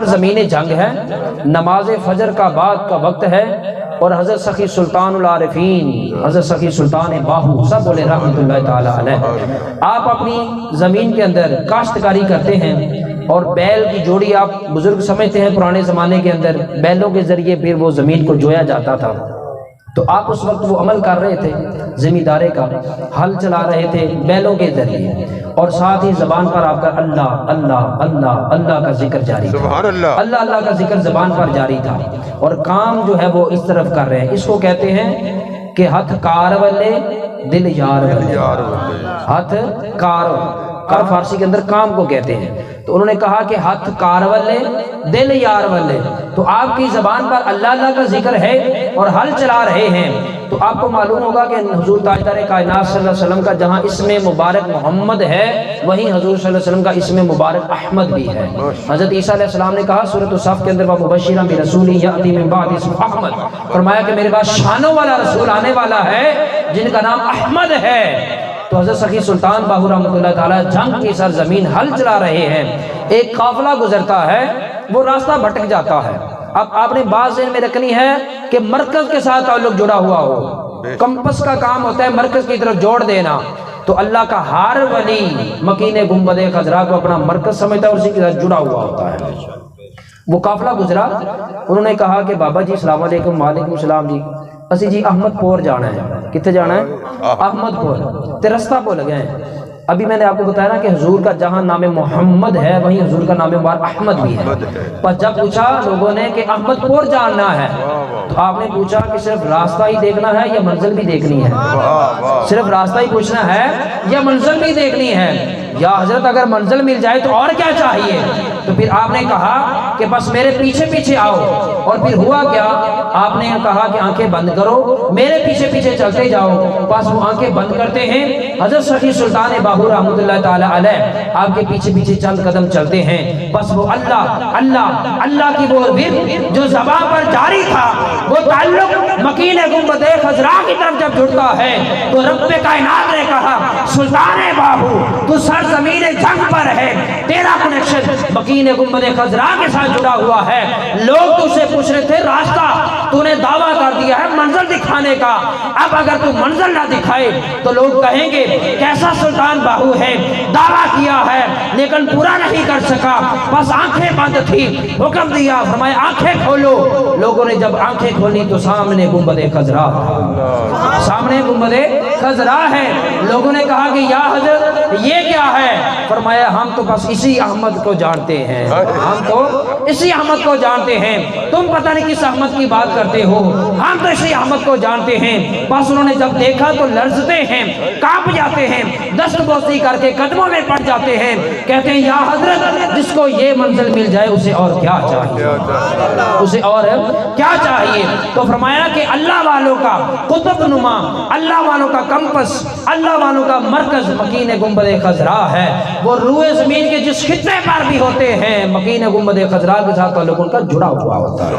زمین جنگ ہے، نماز فجر کا بعد کا وقت ہے، اور حضرت سخی سلطان العارفین حضرت سخی سلطان باہو سب بولے رحمۃ اللہ تعالی علیہ، آپ اپنی زمین کے اندر کاشتکاری کرتے ہیں، اور بیل کی جوڑی آپ بزرگ سمجھتے ہیں پرانے زمانے کے اندر بیلوں کے ذریعے پھر وہ زمین کو جویا جاتا تھا، تو آپ اس وقت وہ عمل کر رہے تھے زمیندارے کا، ہل چلا رہے تھے بیلوں کے ذریعے، اور ساتھ ہی زبان پر آپ کا اللہ اللہ اللہ اللہ کا ذکر جاری تھا، سبحان اللہ، اللہ اللہ کا ذکر زبان پر جاری تھا، اور کام جو ہے وہ اس طرف کر رہے ہیں۔ اس کو کہتے ہیں کہ ہتھ کار والے دل یار والے، ہتھ کار فارسی کے اندر کام کو کہتے ہیں، تو انہوں نے کہا کہ ہتھ کار والے دل یار والے، تو آپ کی زبان پر اللہ اللہ کا ذکر ہے اور ہل چلا رہے ہیں، تو آپ کو معلوم ہوگا کہ حضور تاجدار کائنات صلی اللہ علیہ وسلم کا جہاں اسم مبارک محمد ہے، وہیں حضور صلی اللہ علیہ وسلم کا اسم مبارک احمد بھی ہے۔ حضرت عیسیٰ علیہ السلام نے کہا سورۃ الصف کے اندر وَمُبَشِّرًا بِرَسُولٍ یَأْتِی مِن بَعْدِی اسْمُهُ احمد، فرمایا کہ میرے پاس شانوں والا رسول آنے والا ہے جن کا نام احمد ہے۔ تو حضرت سخی سلطان باہو رحمۃ اللہ تعالی جنگ کی سرزمین ہل چلا رہے ہیں، ایک قافلہ گزرتا ہے، وہ راستہ بھٹک جاتا ہے۔ اب آپ نے بات ذہن میں رکھنی ہے کہ مرکز کے ساتھ تعلق جڑا ہوا ہو، کمپس کا کام ہوتا ہے مرکز کی طرف جوڑ دینا، تو اللہ کا ہر ولی مکین گنبد خضرا کو اپنا مرکز سمجھتا ہے اور اسی کے ساتھ جڑا ہوا ہوتا ہے۔ وہ قافلہ گزرا، انہوں نے کہا کہ بابا جی السلام علیکم۔ وعلیکم السلام جی، اسی جی احمد پور جانا ہے۔ کتنے جانا ہے؟ احمد پور، تے رستہ بھول گئے ہیں۔ ابھی میں نے آپ کو بتایا نا کہ حضور کا جہاں نام محمد ہے وہیں حضور کا نام مبارک احمد بھی ہے، پر جب پوچھا لوگوں نے کہ احمد پور جاننا ہے، تو آپ نے پوچھا کہ صرف راستہ ہی دیکھنا ہے یا منزل بھی دیکھنی ہے؟ صرف راستہ ہی پوچھنا ہے یا منزل بھی دیکھنی ہے؟ یا حضرت اگر منزل مل جائے تو اور کیا چاہیے؟ تو پھر آپ نے کہا کہ بس میرے پیچھے پیچھے آؤ، اور پھر ہوا کیا؟ آپ نے کہا کہ آنکھیں بند کرو، میرے پیچھے پیچھے چلتے جاؤ، بس وہ آنکھیں بند کرتے ہیں، حضرت سخی سلطان باہو رحمۃ اللہ تعالی علیہ آپ کے پیچھے پیچھے چند قدم چلتے ہیں، بس وہ اللہ اللہ اللہ کی وہ ورد جو زبان پر جاری تھا، وہ تعلق مکین گنبد خضرا کی طرف جب جڑتا ہے تو رب کائنات نے کہا سلطان باہو تو سرزمین جنگ پر ہے، تیرا کنیکشن مکین گنبد خضرا کے ساتھ جڑا ہوا ہے۔ لوگ تو سے پوچھ رہے تھے راستہ، تو نے دعویٰ کر دیا ہے منزل دکھانے کا، اب اگر تو منزل نہ دکھائے تو لوگ کہیں گے کیسا سلطان باہو ہے، دعویٰ کیا ہے لیکن پورا نہیں کر سکا، بس آنکھیں بند تھی، حکم دیا فرمایا آنکھیں کھولو۔ لوگوں نے جب آنکھیں کھولی تو سامنے گنبد خضرا، سامنے گنبد خضرا ہے۔ لوگوں نے کہا کہ یا حضرت یہ کیا ہے؟ فرمایا ہم تو بس اسی احمد کو جانتے ہیں، ہم تو اسی احمد کو جانتے ہیں، تم پتہ نہیں کس احمد کی بات کرتے ہو، ہم تو اسی احمد کو جانتے ہیں۔ بس انہوں نے جب دیکھا تو لرزتے ہیں، کانپ جاتے ہیں، دست بوسی کر کے قدموں میں پڑ جاتے ہیں، کہتے ہیں یا حضرت جس کو یہ منزل مل جائے اسے اور کیا چاہیے، اسے اور کیا چاہیے؟ تو فرمایا کہ اللہ والوں کا قطب نما، اللہ والوں کا کمپس، اللہ والوں کا مرکز مکین گنبد خضرا ہے۔ وہ روئے زمین کے جس خطے پر بھی ہوتے ہیں مکین گنبد خضرا کے ساتھ تعلق ان کا جڑا ہوا ہوتا ہے۔